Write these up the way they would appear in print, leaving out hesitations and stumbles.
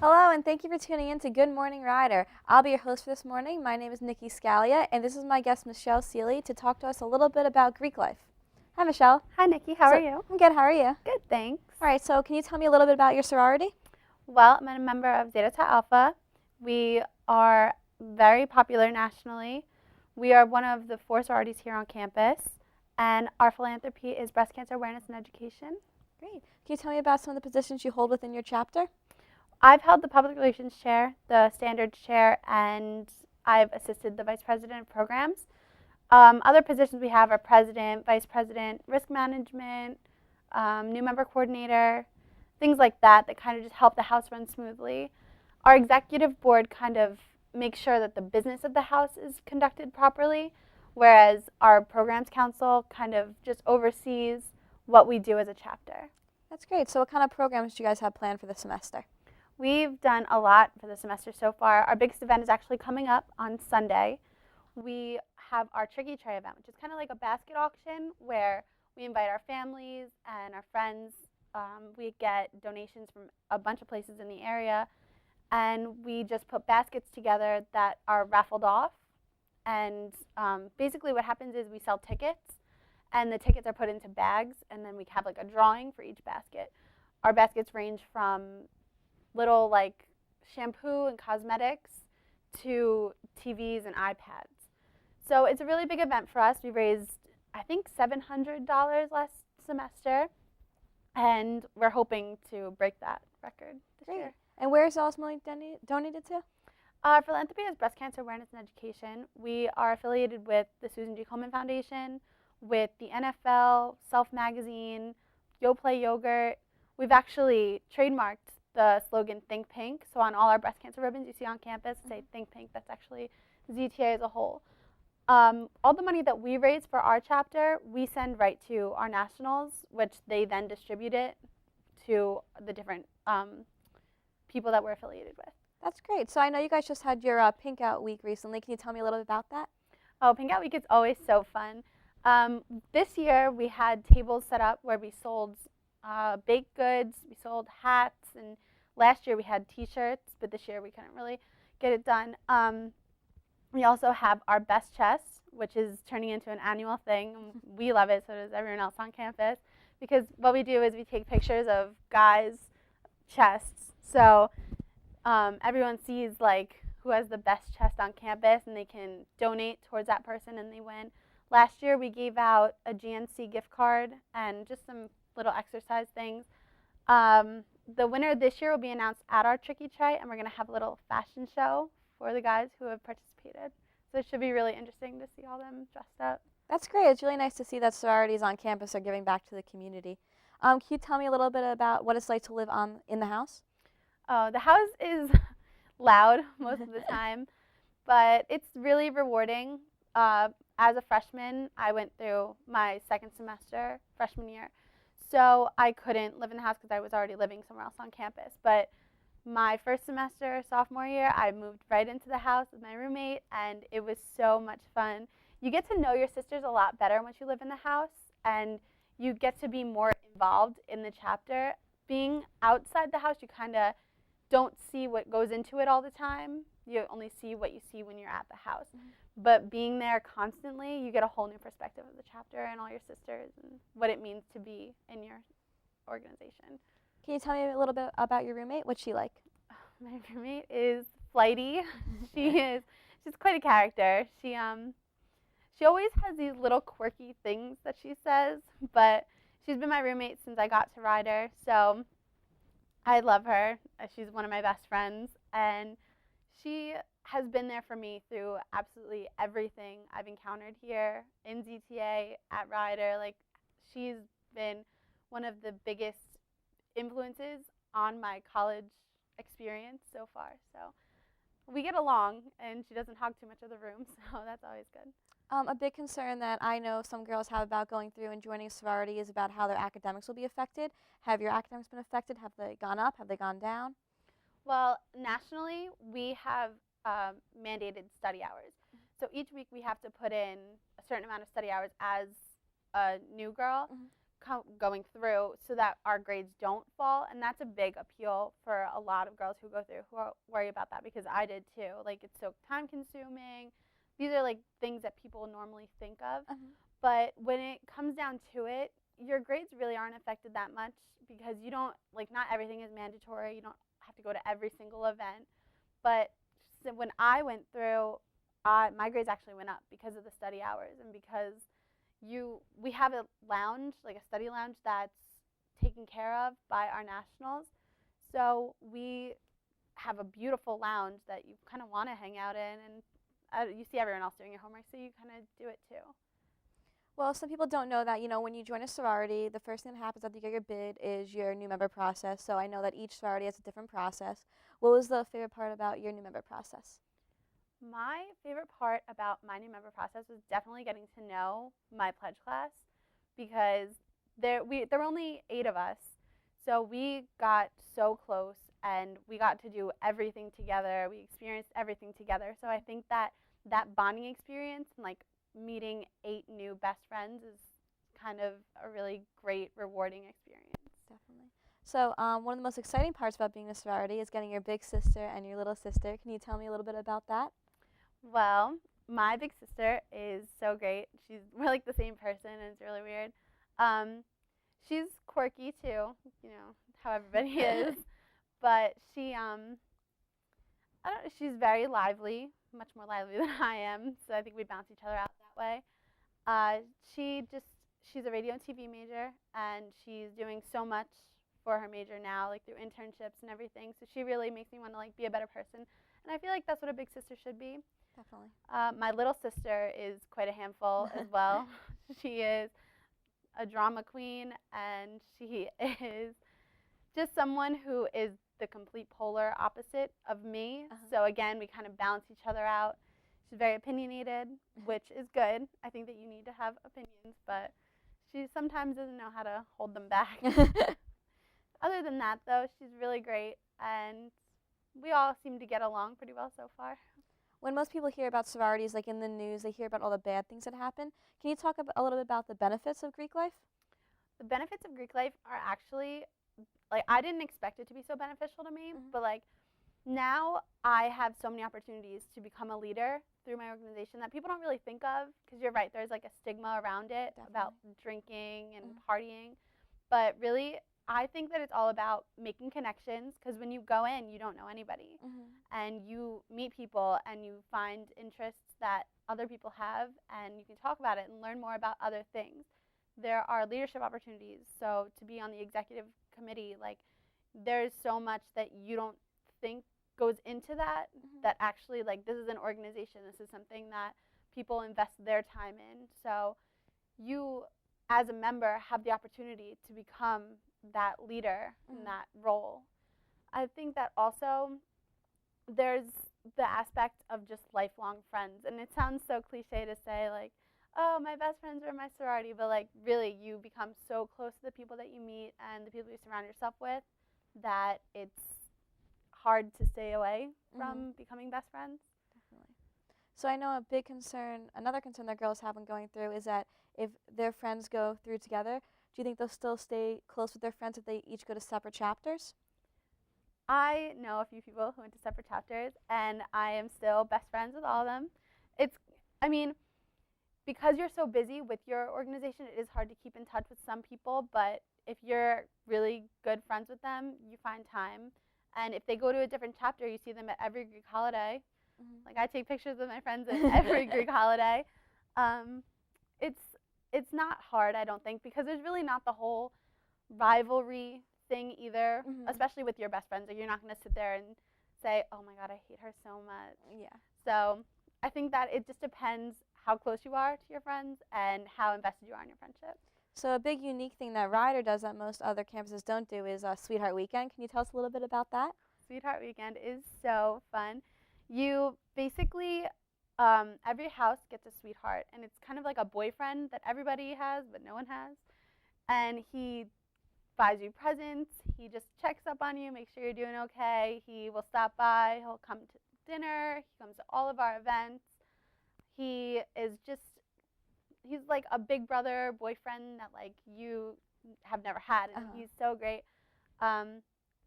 Hello, and thank you for tuning in to Good Morning Rider. I'll be your host for this morning. My name is Nikki Scalia, and this is my guest, Michelle Seeley, to talk to us a little bit about Greek life. Hi, Michelle. Hi, Nikki. How are you? I'm good. How are you? Good, thanks. All right, so can you tell me a little bit about your sorority? Well, I'm a member of Zeta Tau Alpha. We are very popular nationally. We are one of the 4 sororities here on campus, and our philanthropy is breast cancer awareness and education. Great. Can you tell me about some of the positions you hold within your chapter? I've held the public relations chair, the standards chair, and I've assisted the vice president of programs. Other positions we have are president, vice president, risk management, new member coordinator, things like that kind of just help the house run smoothly. Our executive board kind of makes sure that the business of the house is conducted properly, whereas our programs council kind of just oversees what we do as a chapter. That's great. So what kind of programs do you guys have planned for the semester? We've done a lot for the semester so far. Our biggest event is actually coming up on Sunday. We have our Tricky Tray event, which is kind of like a basket auction where we invite our families and our friends. We get donations from a bunch of places in the area, and we just put baskets together that are raffled off. And basically what happens is we sell tickets, and the tickets are put into bags, and then we have like a drawing for each basket. Our baskets range from little like shampoo and cosmetics to TVs and iPads. So it's a really big event for us. We raised, I think, $700 last semester, and we're hoping to break that record this year. And where is all this money donated to? Our philanthropy is breast cancer awareness and education. We are affiliated with the Susan G. Komen Foundation, with the NFL, Self Magazine, YoPlay Yogurt. We've actually trademarked the slogan Think Pink. So on all our breast cancer ribbons you see on campus say Think Pink. That's actually ZTA as a whole. All the money that we raise for our chapter, we send right to our nationals, which they then distribute it to the different people that we're affiliated with. That's great. So I know you guys just had your Pink Out Week recently. Can you tell me a little bit about that? Oh, Pink Out Week is always so fun. This year we had tables set up where we sold baked goods, we sold hats, and last year we had t-shirts, but this year we couldn't really get it done. We also have our best chest, which is turning into an annual thing. We love it, so does everyone else on campus, because what we do is we take pictures of guys' chests. So everyone sees like who has the best chest on campus, and they can donate towards that person, and they win. Last year we gave out a GNC gift card and just some little exercise things. The winner this year will be announced at our Tricky Tray, and we're going to have a little fashion show for the guys who have participated. So it should be really interesting to see all them dressed up. That's great. It's really nice to see that sororities on campus are giving back to the community. Can you tell me a little bit about what it's like to live in the house? Oh, the house is loud most of the time, but it's really rewarding. As a freshman, I went through my second semester, freshman year, so I couldn't live in the house because I was already living somewhere else on campus. But my first semester, sophomore year, I moved right into the house with my roommate, and it was so much fun. You get to know your sisters a lot better once you live in the house, and you get to be more involved in the chapter. Being outside the house, you kind of don't see what goes into it all the time. You only see what you see when you're at the house. But being there constantly, you get a whole new perspective of the chapter and all your sisters and what it means to be in your organization. Can you tell me a little bit about your roommate? What's she like? My roommate is flighty. She's quite a character. She always has these little quirky things that she says, but she's been my roommate since I got to Rider, so I love her. She's one of my best friends, and she has been there for me through absolutely everything I've encountered here in ZTA, at Rider. Like, she's been one of the biggest influences on my college experience so far. So we get along, and she doesn't hog too much of the room, so that's always good. A big concern that I know some girls have about going through and joining a sorority is about how their academics will be affected. Have your academics been affected? Have they gone up? Have they gone down? Well, nationally, we have mandated study hours. So each week we have to put in a certain amount of study hours as a new girl. going through so that our grades don't fall. And that's a big appeal for a lot of girls who go through who worry about that, because I did too. Like, it's so time consuming. These are like things that people normally think of. But when it comes down to it, your grades really aren't affected that much, because you don't, like, not everything is mandatory. You don't have to go to every single event. But so when I went through, my grades actually went up because of the study hours, and because we have a lounge, like a study lounge, that's taken care of by our nationals. So we have a beautiful lounge that you kind of want to hang out in, and you see everyone else doing your homework, so you kind of do it too. Well, some people don't know that, when you join a sorority, the first thing that happens after you get your bid is your new member process. So I know that each sorority has a different process. What was the favorite part about your new member process? My favorite part about my new member process was definitely getting to know my pledge class, because there were only 8 of us, so we got so close and we got to do everything together. We experienced everything together. So I think that bonding experience and like meeting 8 new best friends is kind of a really great, rewarding experience. Definitely. So one of the most exciting parts about being a sorority is getting your big sister and your little sister. Can you tell me a little bit about that? Well, my big sister is so great. We're like the same person, and it's really weird. She's quirky too, how everybody is. But she's very lively, much more lively than I am. So I think we bounce each other out that way. She's a radio and TV major, and she's doing so much for her major now, like through internships and everything. So she really makes me want to like be a better person. And I feel like that's what a big sister should be. Definitely. My little sister is quite a handful as well. She is a drama queen, and she is just someone who is the complete polar opposite of me. So again, we kind of balance each other out. She's very opinionated, which is good. I think that you need to have opinions, but she sometimes doesn't know how to hold them back. Other than that, though, she's really great, and we all seem to get along pretty well so far. When most people hear about sororities, like in the news, they hear about all the bad things that happen. Can you talk a little bit about the benefits of Greek life? The benefits of Greek life are actually, like, I didn't expect it to be so beneficial to me, but like now I have so many opportunities to become a leader through my organization that people don't really think of, because you're right, there's like a stigma around it. Definitely. About drinking and partying. But really, I think that it's all about making connections, because when you go in, you don't know anybody. And you meet people and you find interests that other people have, and you can talk about it and learn more about other things. There are leadership opportunities. So to be on the executive committee, like, there's so much that you don't think goes into that, that actually, like, this is an organization. This is something that people invest their time in. So you, as a member, have the opportunity to become that leader in that role. I think that also there's the aspect of just lifelong friends. And it sounds so cliche to say, like, oh, my best friends are in my sorority, but like really you become so close to the people that you meet and the people you surround yourself with that it's hard to stay away from becoming best friends. Definitely. So I know another concern that girls have when going through is that if their friends go through together, do you think they'll still stay close with their friends if they each go to separate chapters? I know a few people who went to separate chapters, and I am still best friends with all of them. Because you're so busy with your organization, it is hard to keep in touch with some people, but if you're really good friends with them, you find time. And if they go to a different chapter, you see them at every Greek holiday. Like, I take pictures with my friends at every Greek holiday. It's not hard, I don't think, because there's really not the whole rivalry thing either, especially with your best friends. Like, you're not going to sit there and say, oh my God, I hate her so much. Yeah. So I think that it just depends how close you are to your friends and how invested you are in your friendship. So a big unique thing that Rider does that most other campuses don't do is Sweetheart Weekend. Can you tell us a little bit about that? Sweetheart Weekend is so fun. You basically, every house gets a sweetheart, and it's kind of like a boyfriend that everybody has but no one has. And he buys you presents. He just checks up on you, makes sure you're doing okay. He will stop by. He'll come to dinner. He comes to all of our events. He's like a big brother boyfriend that like you have never had, and he's so great.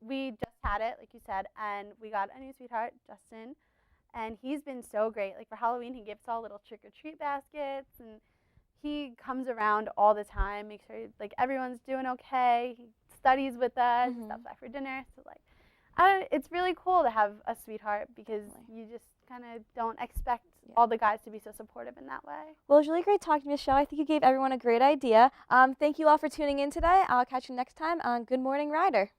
We just had it, like you said, and we got a new sweetheart, Justin, and he's been so great. Like for Halloween, he gives us all little trick-or-treat baskets, and he comes around all the time, makes sure like everyone's doing okay. He studies with us, stops by for dinner. So like, it's really cool to have a sweetheart because you just kind of don't expect all the guys to be so supportive in that way. Well, it was really great talking to you, Michelle. I think you gave everyone a great idea. Thank you all for tuning in today. I'll catch you next time on Good Morning Rider.